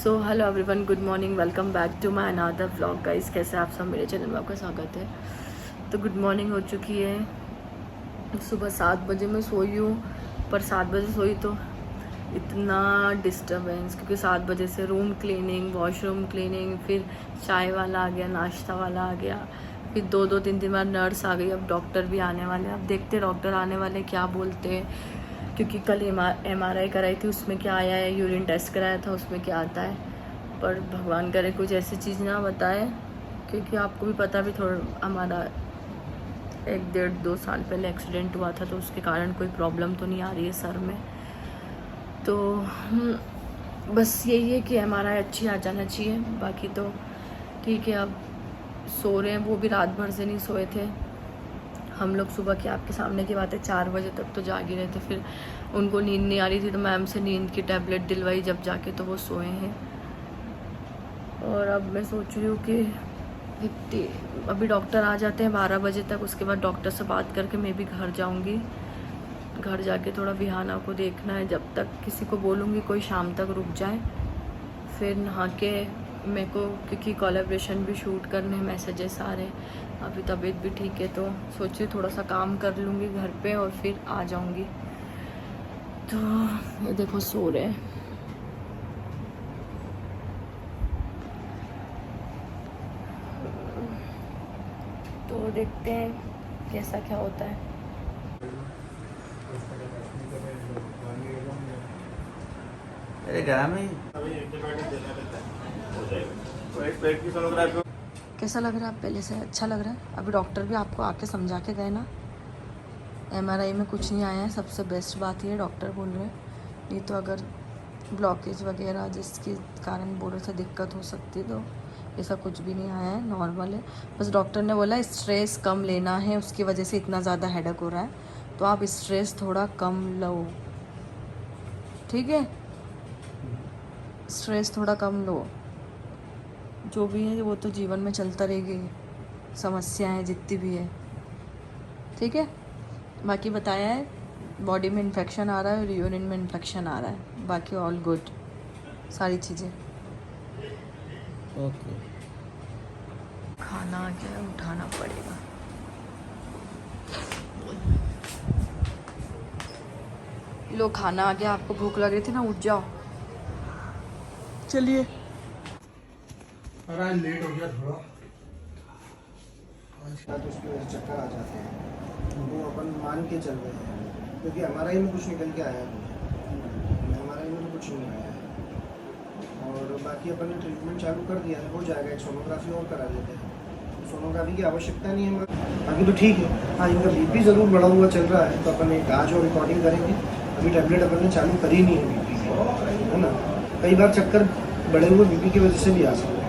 So hello everyone, good morning, welcome back to my another vlog guys. कैसे आप सब? मेरे चैनल में आपका स्वागत है। तो गुड मॉर्निंग हो चुकी है। सुबह 7 बजे मैं सोई हूँ, पर 7 बजे सोई तो इतना डिस्टर्बेंस, क्योंकि 7 बजे से रूम क्लीनिंग, वॉशरूम क्लीनिंग, फिर चाय वाला आ गया, नाश्ता वाला आ गया, फिर 2-3 दिन बाद नर्स आ गई। अब डॉक्टर भी आने वाले हैं। अब देखते डॉक्टर आने वाले क्या बोलते हैं, क्योंकि कल MRI कराई थी, उसमें क्या आया है, यूरिन टेस्ट कराया था, उसमें क्या आता है। पर भगवान करे कुछ ऐसी चीज़ ना बताए, क्योंकि आपको भी पता भी थोड़ा हमारा 1-1.5-2 साल पहले एक्सीडेंट हुआ था, तो उसके कारण कोई प्रॉब्लम तो नहीं आ रही है सर में। तो बस यही है कि MRI अच्छी आ जाना चाहिए, बाकी तो ठीक है। अब सो रहे हैं, वो भी रात भर से नहीं सोए थे। हम लोग सुबह की आपके सामने की बात है 4 बजे तक तो जाग ही रहे थे, फिर उनको नींद नहीं आ रही थी तो मैम से नींद की टैबलेट दिलवाई जब जाके, तो वो सोए हैं। और अब मैं सोच रही हूँ कि अभी डॉक्टर आ जाते हैं 12 बजे तक, उसके बाद डॉक्टर से बात करके मैं भी घर जाऊँगी। घर जाके थोड़ा विहाना को देखना है, जब तक किसी को बोलूँगी कोई शाम तक रुक जाए, फिर नहा के मेरे को, क्योंकि कोलैबोरेशन भी शूट करने हैं, मैसेजेस आ रहे हैं। अभी तबीयत भी ठीक है, तो सोचिए थोड़ा सा काम कर लूँगी घर पे और फिर आ जाऊँगी। तो ये देखो सो रहे हैं। तो देखते हैं कैसा क्या होता है। अरे घर में कैसा लग रहा है? आप पहले से अच्छा लग रहा है? अभी डॉक्टर भी आपको आके समझा के गए ना, MRI में कुछ नहीं आया है। सबसे बेस्ट बात ये डॉक्टर बोल रहे हैं, नहीं तो अगर ब्लॉकेज वगैरह जिसके कारण बोल रहे थे दिक्कत हो सकती, तो ऐसा कुछ भी नहीं आया है, नॉर्मल है। बस डॉक्टर ने बोला स्ट्रेस कम लेना है, उसकी वजह से इतना ज़्यादा हेडेक हो रहा है, तो आप स्ट्रेस थोड़ा कम लो, ठीक है? स्ट्रेस थोड़ा कम लो। जो भी है वो तो जीवन में चलता रहेगी, समस्याएं जितनी भी है, ठीक है? बाकी बताया है बॉडी में इन्फेक्शन आ रहा है और यूरिन में इन्फेक्शन आ रहा है, बाकी ऑल गुड, सारी चीज़ें ओके। खाना आ गया, उठाना पड़ेगा। लो खाना आ गया, आपको भूख लग रही थी ना, उठ जाओ, चलिए। अरे लेट हो गया थोड़ा आज का, तो उसकी वजह से चक्कर आ जाते हैं, वो अपन मान के चल रहे हैं, क्योंकि MRI में कुछ निकल के आया नहीं, MRI में तो कुछ नहीं आया है। और बाकी अपन ने ट्रीटमेंट चालू कर दिया है, हो जाएगा। एक सोनोग्राफी और करा देते हैं, सोनोग्राफी की आवश्यकता नहीं है, बाकी तो ठीक है। हाँ, इनका BP ज़रूर बढ़ा हुआ चल रहा है, तो अपन एक आज और रिकॉर्डिंग करेंगे। अभी टैबलेट अपन ने चालू करी नहीं है BP की, है ना। कई बार चक्कर बढ़े हुए BP की वजह से भी आ सकते हैं।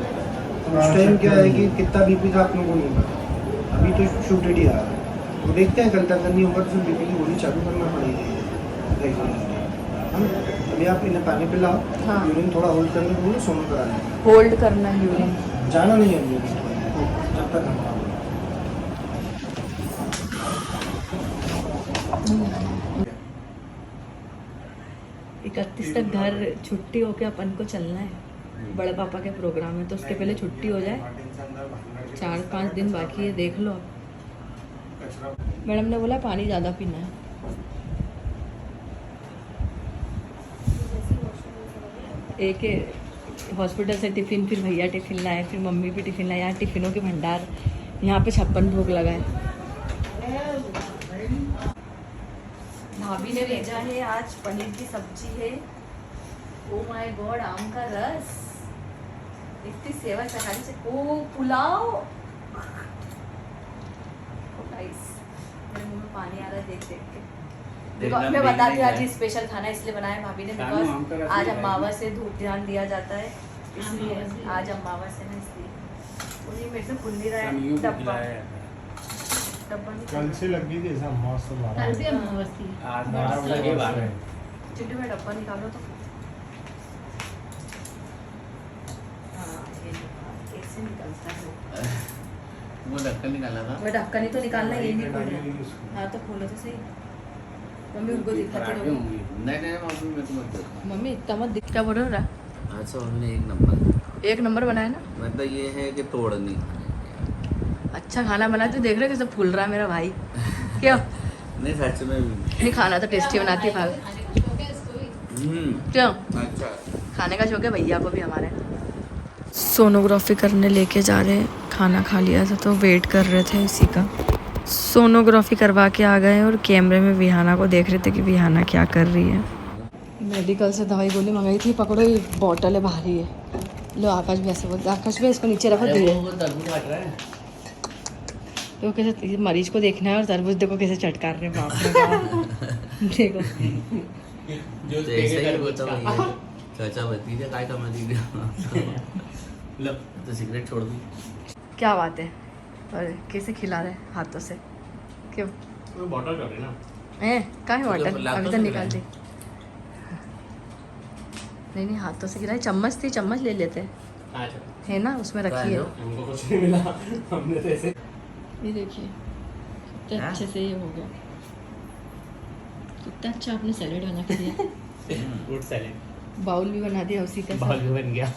उस टाइम क्या है कि कितना BP था आप लोगों को नहीं पता, अभी तो शुभ रेडी आ रहा है, तो देखते हैं कल तक नहीं होगा तो फिर BP की गोली चालू करना पड़ेगी। अभी आप इन्हें पानी पिलाओ। हाँ। यूरिन थोड़ा होल्ड करने को बोलो, सोनो कराना है, होल्ड करना है यूरिन। जाना नहीं है यूरिन जब तक हम 31 तक घर छुट्टी होके अपन को चलना है, बड़े पापा के प्रोग्राम है, तो उसके पहले छुट्टी हो जाए। 4-5 दिन बाकी है, देख लो। मैडम ने बोला पानी ज़्यादा पीना है। एक हॉस्पिटल से टिफ़िन, फिर भैया टिफ़िन लाए, फिर मम्मी भी टिफ़िन लाए। यहाँ टिफ़िनों के भंडार, यहाँ पे 56 भोग लगाए। भाभी ने भेजा है आज पनीर की सब्जी है। ओ माय गॉड, आम का रस, इतनी सेवा सकाली से। ओ पुलाव, गाइस मेरे मुंह में पानी आ रहा है देख देख के। मैं बताती हूँ, आज ये स्पेशल खाना इसलिए बनाया भाभी ने, बिकॉज आज अमावस से धूप ध्यान दिया जाता है, इसलिए आज अमावस है ना, इसलिए। और ये मेरे से खुल नहीं रहा है डब्बा, कल से लग गई थी ऐसा मौसम, कल भी अमावस थी। आज 12 बजे के बाद चिट्टू में डब्बा निकालो तो। हाँ, ये ऐसे निकलता है वो ढक्कन निकाला था। वो ढक्कन ही तो निकालना, ये नहीं खोल रहा। हाँ तो खोलो तो सही। मम्मी उनको दिखाती पराठे रहो। होंगे। नहीं मम्मी मैं तो मत देखो। मम्मी इतना मत दिख, क्या बोल रहा है? अच्छा हमने एक नंबर, एक नंबर बनाया ना। मतलब ये है कि तोड़ नहीं। अच्छा खाना बनाते तो देख रहे हो कैसे फूल रहा है मेरा भाई। क्यों नहीं सच में भी। नहीं, खाना तो टेस्टी बनाती है भाभी। क्यों अच्छा खाने का शौक है भैया को भी हमारे। सोनोग्राफी करने लेके जा रहे हैं, खाना खा लिया था तो वेट कर रहे थे इसी का। सोनोग्राफी करवा के आ गए और कैमरे में विहाना को देख रहे थे कि विहाना क्या कर रही है। मेडिकल से दवाई गोली मंगाई थी, पकड़ो ये बॉटल है भारी है। लो आकाश भी ऐसे बोलते, आकाश भी इसको नीचे रखो धीरे। वो तरबूज काट रहा है। तो कैसे मरीज को देखना है और तरबूज देखो कैसे चटकार रहे हैं, बाप रे बाप। देखो जो ऐसे ही होता है चाचा भतीजा काय का मत लो तो सिगरेट छोड़ दी। क्या बात है, और कैसे खिला रहे हैं हाथों से। क्यों वो बॉटल कर रही ना। कहाँ है बॉटल, लातों अभी से तो निकाल दी। नहीं नहीं हाथों से खिलाए, चम्मच थी चम्मच ले लेते है ना, उसमें रखी है। हमको कुछ नहीं मिला, हमने तो ऐसे। ये देखिए कितने अच्छे से ये हो गया, कितना अच्छा आपने सैलेड बना के दिया। फ्रूट सैलेड बाउल भी बना दिया उसी का। बाल भी बन गया।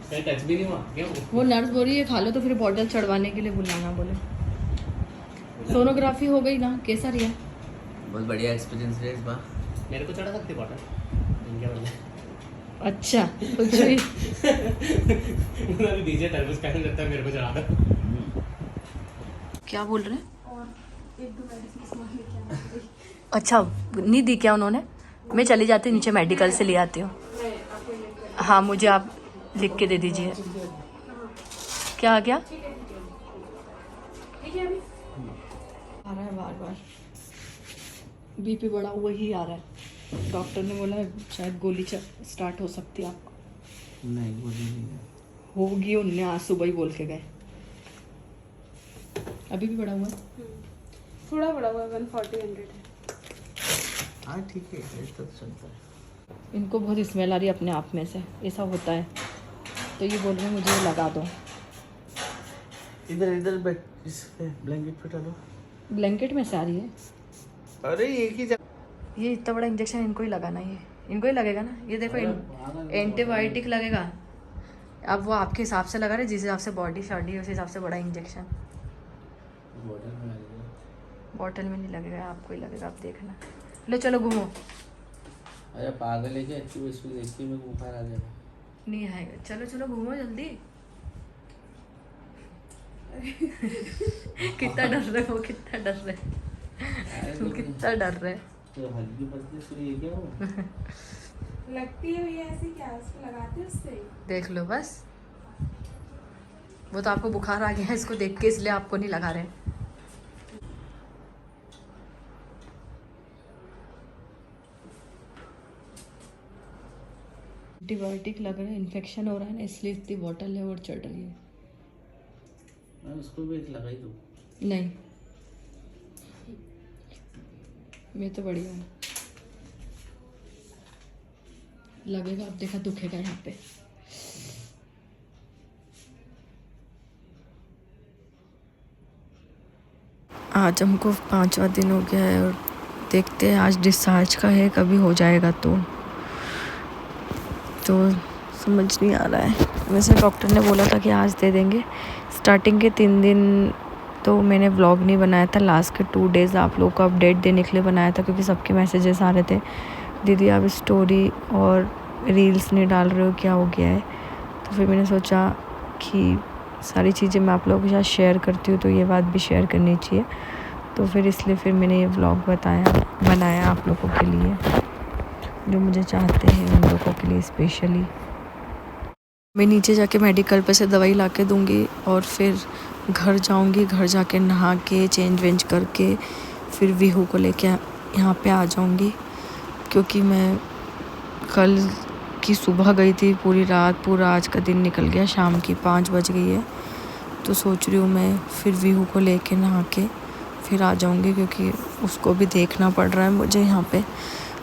टच भी नहीं हुआ क्यों? वो नर्स बोल रही है खा लो, तो फिर बॉटल चढ़वाने के लिए बुलाना बोले। सोनोग्राफी हो गई ना, कैसा रहा? बहुत बढ़िया एक्सपीरियंस रहा इस बार। मेरे को चढ़ा सकती बॉटल? अच्छा कुछ भी। डीजे तरबूज कैसे करता है, मेरे को चढ़ा दो। क्या बोल रहे हैं? अच्छा नहीं दी क्या उन्होंने? मैं चली जाती नीचे मेडिकल से ले आती हूँ। हाँ मुझे आप लिख के दे दीजिए। क्या आ गया? आ रहा है बार बार, बीपी बढ़ा हुआ ही आ रहा है। डॉक्टर ने बोला शायद गोली स्टार्ट हो सकती है आपको। नहीं गोली नहीं होगी, उनने आज सुबह ही बोल के गए। अभी भी बढ़ा हुआ है, थोड़ा बड़ा हुआ है, 140-100 है। हाँ ठीक है तो चलता है। इनको बहुत स्मेल आ रही है अपने आप में से, ऐसा होता है। तो ये बोल रहे हैं मुझे लगा दो। इधर इधर बैठ, इस पे ब्लैंकेट पे डालो। ब्लैंकेट में से आ रही है। अरे एक ही जगह। ये इतना बड़ा इंजेक्शन इनको ही लगाना, ये इनको ही लगेगा ना। ये देखो एंटीबायोटिक लगेगा। अब वो आपके हिसाब से लगा रहे, जिस हिसाब से बॉडी शॉडी है उस हिसाब से बड़ा इंजेक्शन। बॉटल में नहीं लगेगा, आपको ही लगेगा, आप देखना। लो चलो घूमो। अरे पागल है क्या? अच्छी वस्तु देखती है, मेरे को बुखार आ जाएगा। नहीं आएगा, चलो चलो घूमो जल्दी। कितना डर रहे हो, कितना डर रहे, कितना डर रहे। तो हल्की पतली सुई है क्या वो? लगती है भैया ऐसी, क्या उसको लगाते हैं उससे? देख लो बस, वो तो आपको बुखार आ गया है इसको देख के, इसलिए आपको नहीं लगा रहे। एंटीबायोटिक लग रहा है, इन्फेक्शन हो रहा है ना, इसलिए इतनी बॉटल है और चढ़ रही है। उसको भी एक लगाई दो। नहीं मैं तो बढ़िया है, लगेगा अब देखा दुखेगा यहाँ पे। आज हमको 5वां दिन हो गया है और देखते हैं आज डिस्चार्ज का है, कभी हो जाएगा तो समझ नहीं आ रहा है। वैसे डॉक्टर ने बोला था कि आज दे देंगे। स्टार्टिंग के 3 दिन तो मैंने व्लॉग नहीं बनाया था, लास्ट के 2 डेज़ आप लोगों को अपडेट देने के लिए बनाया था, क्योंकि सबके मैसेजेस आ रहे थे दीदी आप स्टोरी और रील्स नहीं डाल रहे हो, क्या हो गया है। तो फिर मैंने सोचा कि सारी चीज़ें मैं आप लोगों के साथ शेयर करती हूँ तो ये बात भी शेयर करनी चाहिए, तो फिर इसलिए फिर मैंने ये व्लॉग बनाया आप लोगों के लिए, जो मुझे चाहते हैं उन लोगों के लिए स्पेशली। मैं नीचे जाके मेडिकल पे से दवाई ला के दूँगी और फिर घर जाऊँगी, घर जाके नहा के चेंज वेंज करके फिर विहू को लेके यहाँ पे आ जाऊँगी, क्योंकि मैं कल की सुबह गई थी, पूरी रात, पूरा आज का दिन निकल गया, शाम की 5 बज गई है। तो सोच रही हूँ मैं फिर विहू को लेके नहा के फिर आ जाऊँगी, क्योंकि उसको भी देखना पड़ रहा है मुझे यहाँ पे।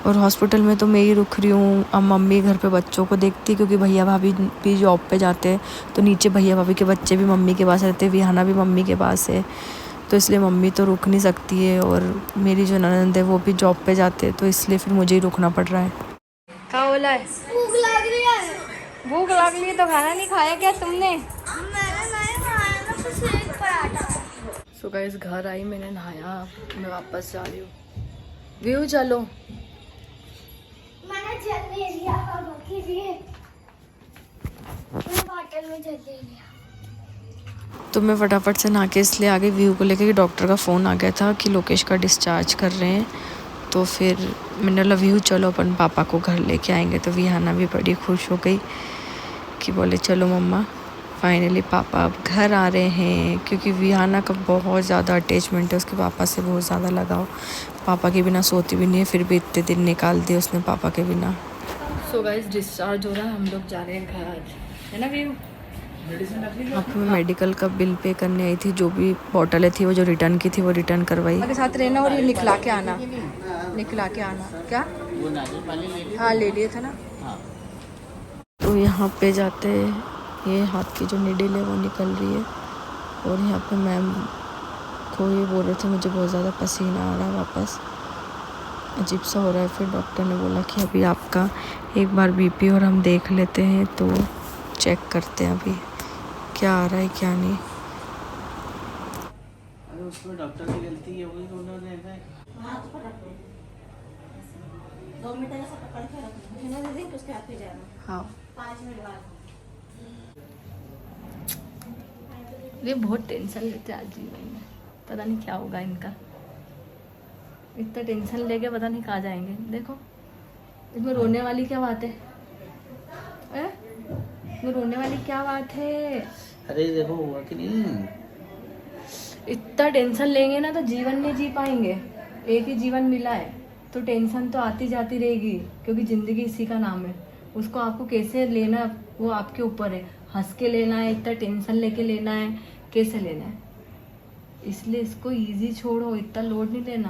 और हॉस्पिटल में तो मैं ही रुक रही हूँ, अब मम्मी घर पे बच्चों को देखती, क्योंकि भैया भाभी भी जॉब पे जाते हैं, तो नीचे भैया भाभी के बच्चे भी मम्मी के पास रहते हैं, विहाना भी मम्मी के पास है, तो इसलिए मम्मी तो रुक नहीं सकती है, और मेरी जो ननद है वो भी जॉब पे जाते हैं, तो इसलिए फिर मुझे ही रुकना पड़ रहा है। क्या हो बोला है? भूख लग रही है। भूख लग रही है तो खाना नहीं खाया क्या तुमने? मैंने नहीं खाया ना, कुछ एक पराठा। सो गाइस घर आई, मैंने नहाया, मैं वापस जा रही हूँ। व्यू चलो। मैंने जल ले लिया पापा के लिए, मैं बॉटल में जल ले लिया। तो मैं फटाफट से नहा के इसलिए आ गई व्यू को लेकर कि डॉक्टर का फ़ोन आ गया था कि लोकेश का डिस्चार्ज कर रहे हैं। तो फिर मैंने बोला व्यू चलो अपन पापा को घर लेके आएंगे। तो विहाना भी बड़ी खुश हो गई कि बोले चलो मम्मा फाइनली पापा अब घर आ रहे हैं, क्योंकि विहाना का बहुत ज़्यादा अटैचमेंट है उसके पापा से, बहुत ज़्यादा लगाव। पापा के बिना सोती भी नहीं है, फिर भी इतने दिन निकाल दिए उसने पापा के बिना। सो गाइस डिस्चार्ज हो रहा है, हम लोग जा रहे हैं घर आज, है ना व्यू? आपको मैं मेडिकल का बिल पे करने आई थी, जो भी बॉटलें थी वो जो रिटर्न की थी वो रिटर्न करवाई। के साथ रहना और ये निकला के आना, निकला के आना। क्या? वो नारियल पानी ले लिया? हाँ ले लिए थे ना। हाँ। तो यहाँ पे जाते ये हाथ की जो नीडल है वो निकल रही है, और यहाँ पे मैम को ये बोल रहे थे मुझे बहुत ज़्यादा पसीना आ रहा है, वापस अजीब सा हो रहा है। फिर डॉक्टर ने बोला कि अभी आपका एक बार बीपी और हम देख लेते हैं, तो चेक करते हैं अभी क्या आ रहा है क्या नहीं। अरे उसमें डॉक्टर की गलती है, वही उन्होंने ऐसा हाँ ये बहुत टेंशन लेते आज जीवन में, पता नहीं क्या होगा इनका। इतना टेंशन लेके पता नहीं कहाँ जाएंगे। देखो इसमें रोने वाली क्या बात है? इसमें रोने वाली क्या बात है? अरे देखो हुआ कि नहीं, इतना टेंशन लेंगे ना तो जीवन नहीं जी पाएंगे। एक ही जीवन मिला है तो टेंशन तो आती जाती रहेगी, क्योंकि ज़िंदगी इसी का नाम है। उसको आपको कैसे लेना वो आपके ऊपर है। हंस के लेना है, इतना टेंशन लेके लेना है, कैसे लेना है। इसलिए इसको इजी छोड़ो, इतना लोड नहीं लेना।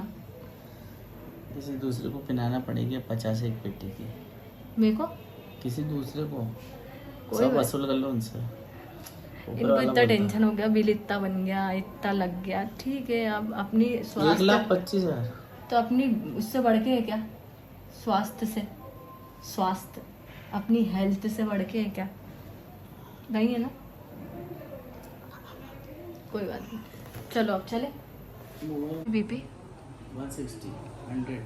किसी दूसरे को पिलाना पड़ेगी 50 एक पेटी की, मेरे को किसी दूसरे को कोई सब वसूल कर लो उनसे। इनको इतना टेंशन हो गया, बिल इतना बन गया, इतना लग गया, ठीक है अब अपनी स्वास्थ्य 1,25,000 तो अपनी उससे बढ़ के है क्या? स्वास्थ्य से, स्वास्थ्य अपनी हेल्थ से बढ़ के है क्या? नहीं है ना, कोई बात नहीं। चलो अब चले। बीपी 160 100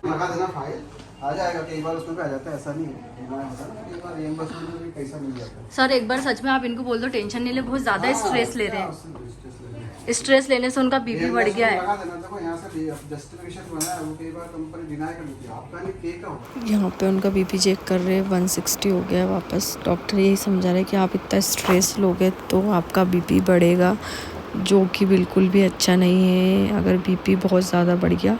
लगा देना फाइल, आ जाएगा। कई बार उसमें भी आ जाता है, ऐसा नहीं है। कई बार reimbursement में भी पैसा मिल जाता है। सर एक बार सच में आप इनको बोल दो टेंशन नहीं ले, बहुत ज़्यादा स्ट्रेस ले रहे हैं। स्ट्रेस लेने से उनका बीपी बढ़ गया है। लगा देना। देखो यहाँ से जस्टिफिकेशन बना है, वो कई बार कंपनी डिनाई कर देती है, आपका नहीं पे का होगा। यहाँ पे उनका बीपी चेक कर रहे हैं, 160 हो गया है वापस। डॉक्टर यही समझा रहे हैं कि आप इतना स्ट्रेस लोगे तो आपका बीपी बढ़ेगा, जो कि बिल्कुल भी अच्छा नहीं है। अगर बीपी बहुत ज़्यादा बढ़ गया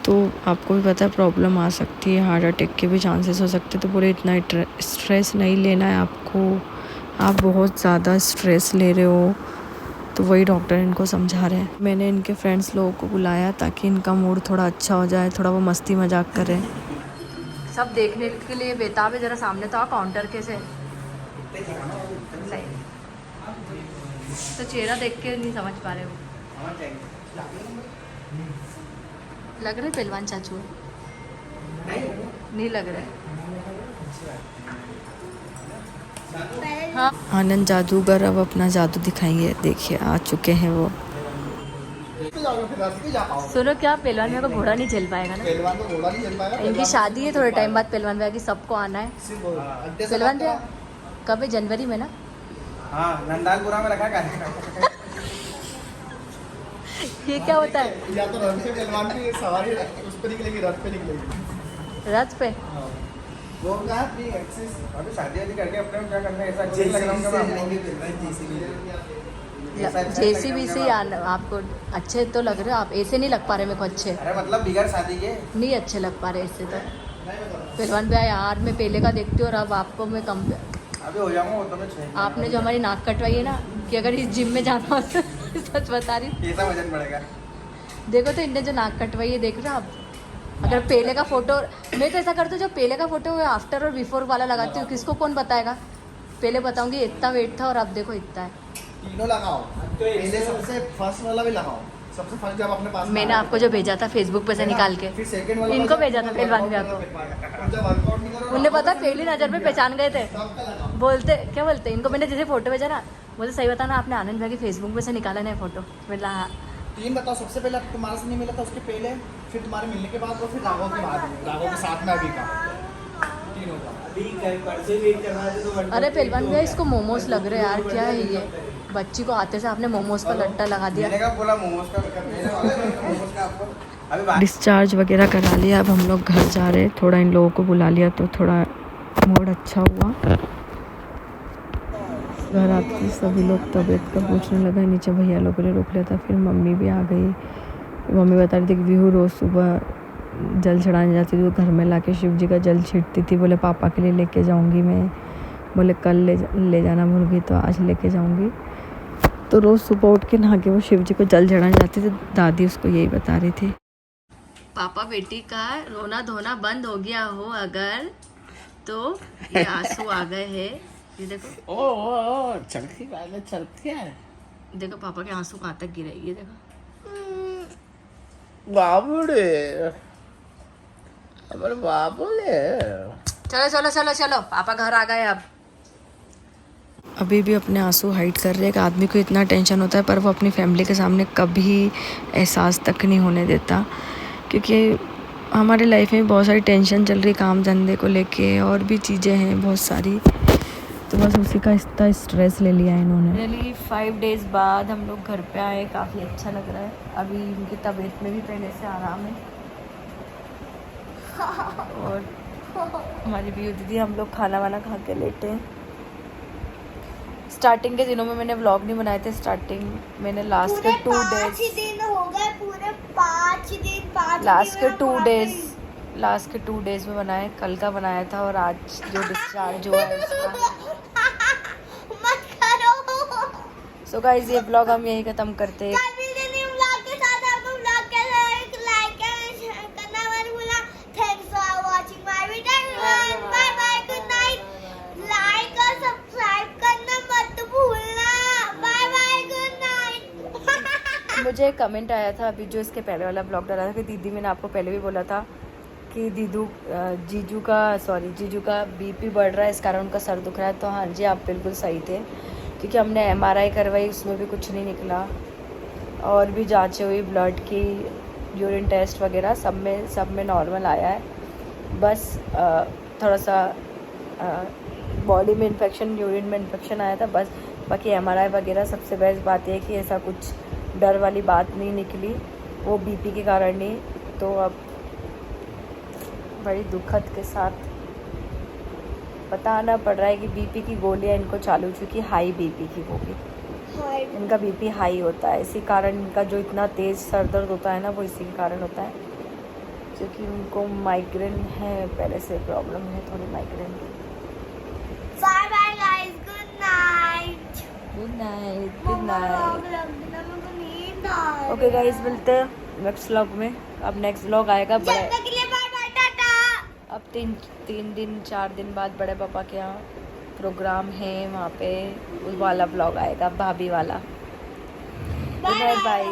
तो आपको भी पता है प्रॉब्लम आ सकती है, हार्ट अटैक के भी चांसेस हो सकते हैं। तो बोले इतना स्ट्रेस नहीं लेना है आपको, आप बहुत ज़्यादा स्ट्रेस ले रहे हो। तो वही डॉक्टर इनको समझा रहे हैं। मैंने इनके फ्रेंड्स लोगों को बुलाया ताकि इनका मूड थोड़ा अच्छा हो जाए, थोड़ा वो मस्ती मजाक करें। सब देखने के लिए बेताब है, ज़रा सामने तो आओ काउंटर के से। नहीं तो चेहरा देख के नहीं समझ पा रहे हो। लग रहे पहलवान चाचू नहीं लग रहे। हाँ आनंद जादूगर अब अपना जादू दिखाएंगे, देखिए आ चुके हैं वो। सुनो क्या पहलवान मेरे को घोड़ा नहीं चल पाएगा ना? पहलवान को घोड़ा नहीं चल पाएगा। इनकी शादी है, थोड़े टाइम बाद पहलवान भैया की सबको आना है। पहलवान भैया कब है? जनवरी में ना? हाँ नंदालपुरा में रखा है। ये क्या होता है? या तो रथ पे पहलवान की सवारी उस पर निकलेगी, रथ पे निकलेगी। रथ पे वो क्या है एक्सेस अभी शादी वादी करके अपने क्या करना है, ऐसा अच्छे लग रहा हूँ। जेसीबी से आपको अच्छे तो लग रहे हो आप, ऐसे नहीं लग पा रहे मेरे को अच्छे। अरे मतलब बिगड़ शादी के नहीं अच्छे लग पा रहे इससे तो। पहलवान भैया यार मैं पहले का देखती हूँ और अब आपको मैं कम अभी हो जाऊंगा वो तो मैं। आपने जो हमारी नाक कटवाई है ना, कि अगर इस जिम में जाना हो तो सच बता रही हूँ। कैसा वजन बढ़ेगा? देखो तो इनने जो नाक कटवाई है देख रहे हो आप। अगर पहले का फोटो, मैं तो ऐसा करती हूँ जो पहले का फोटो आफ्टर और बिफोर वाला लगाती हूँ, किसको कौन बताएगा? पहले बताऊंगी इतना वेट था और अब देखो इतना है। तीनों लगाओ, पहले सबसे फर्स्ट वाला भी लगाओ, सबसे फर्स्ट जब अपने पास में मैंने आया आपको था, जो भेजा था फेसबुक पे से है ना? निकाल के, फिर सेकंड वाला इनको जब भेजा था पहलवान भैया को। और जब वर्कआउट नहीं करो, उन्हें पता पहली नजर पे पहचान गए थे। सबका लगा। बोलते क्या बोलते इनको मैंने जैसे फोटो भेजा ना, बोलते सही बताना आपने आनंद भाई की फेसबुक पे से निकाला ना फोटो। बोला हाँ। 3 बताओ, सबसे पहले तुम्हारे से नहीं मिला था, उसके पहले, फिर तुम्हारे मिलने के बाद, और फिर राघव के बाद, राघव के साथ में अभी का 3 होगा। अरे पहलवान भैया इसको मोमोज लग रहे हैं यार, क्या है ये? बच्ची को आते से आपने मोमोज का लट्टा लगा दिया। मैंने कहा बोला मोमोज का मोमोज का आपको अभी डिस्चार्ज वगैरह करा लिया, अब हम लोग घर जा रहे हैं। थोड़ा इन लोगों को बुला लिया तो थोड़ा मूड अच्छा हुआ। घर आते ही सभी लोग तबीयत का पूछने लगा, नीचे भैया लोगों ने रोक लिया था। फिर मम्मी भी आ गई। मम्मी बता रही थी कि विहू रोज़ सुबह जल चढ़ाने जाती थी, वो घर में लाके शिव जी का जल छिड़ती थी। बोले पापा के लिए लेके जाऊंगी मैं, बोले कल ले जाना भूल गई तो आज लेके जाऊंगी। तो रोज़ सुबह उठ के नहा के वो शिव जी को जल चढ़ाने जाती थी। दादी उसको यही बता रही थी। पापा बेटी का रोना धोना बंद हो गया हो अगर, तो ये आंसू आ गए हैं। ये देखो, ओ चलती वाले चलती है। देखो पापा के आंसू कहाँ तक गिरे, ये देखो। बाबूले, हमारे बाबूले। चलो चलो चलो चलो, पापा घर आ गए अब। अभी भी अपने आंसू हाइड कर रहे हैं। एक आदमी को इतना टेंशन होता है पर वो अपनी फैमिली के सामने कभी एहसास तक नहीं होने देता, क्योंकि हमारे लाइफ में बहुत सारी टेंशन चल रही, काम धंधे को लेके और भी चीज़ें हैं बहुत सारी, तो बस उसी का इतना स्ट्रेस ले लिया है इन्होंने। रियली 5 डेज़ बाद हम लोग घर पे आए, काफ़ी अच्छा लग रहा है। अभी उनकी तबीयत में भी पहले से आराम है। और हमारी भी दीदी, हम लोग खाना वाना खा के लेटे हैं। स्टार्टिंग के दिनों में मैंने व्लॉग नहीं बनाए थे। स्टार्टिंग मैंने लास्ट के 2 डेज दिन हो गए, पूरे 5 दिन लास्ट के 2 डेज में बनाए। कल का बनाया था और आज जो डिस्चार्ज हुआ है उसका। मत करो। सो गाइस ये व्लॉग हम यही खत्म करते हैं। व्लॉग के साथ आपको व्लॉग के लाइक करना मत भूलना। Thanks for watching my video. Bye bye, good night. Like और सब्सक्राइब करना मत भूलना। Bye bye, good night. मुझे एक कमेंट आया था अभी जो इसके पहले वाला ब्लॉग डाला था कि दीदी, मैंने आपको पहले भी बोला था कि जीजू का बीपी बढ़ रहा है, इस कारण उनका सर दुख रहा है। तो हाँ जी, आप बिल्कुल सही थे, क्योंकि हमने MRI करवाई, उसमें भी कुछ नहीं निकला। और भी जांचें हुई, ब्लड की, यूरिन टेस्ट वगैरह, सब में नॉर्मल आया है। बस थोड़ा सा बॉडी में इन्फेक्शन, यूरिन में इन्फेक्शन आया था बस। बाकी MRI वगैरह, सबसे बेस्ट बात यह है कि ऐसा कुछ डर वाली बात नहीं निकली, वो बीपी के कारण नहीं। तो अब बड़ी दुखद के साथ बताना पड़ रहा है कि बीपी की गोलियां इनको चालू, चूँकि हाई बीपी की वो भी, इनका बीपी हाई होता है, इसी कारण इनका जो इतना तेज़ सर दर्द होता है ना, वो इसी के कारण होता है, क्योंकि उनको माइग्रेन है, पहले से प्रॉब्लम है थोड़ी माइग्रेन की। Bye bye guys, good night. Good night, good night. नींद आ रही है। ओके गाइस, मिलते हैं नेक्स्ट व्लॉग में। अब नेक्स्ट व्लॉग आएगा जब बड़े, तक के लिए बाय बाय, टाटा। अब 4 दिन बाद बड़े पापा के यहाँ प्रोग्राम है, वहाँ पे उस वाला व्लॉग आएगा, भाभी वाला। Bye bye.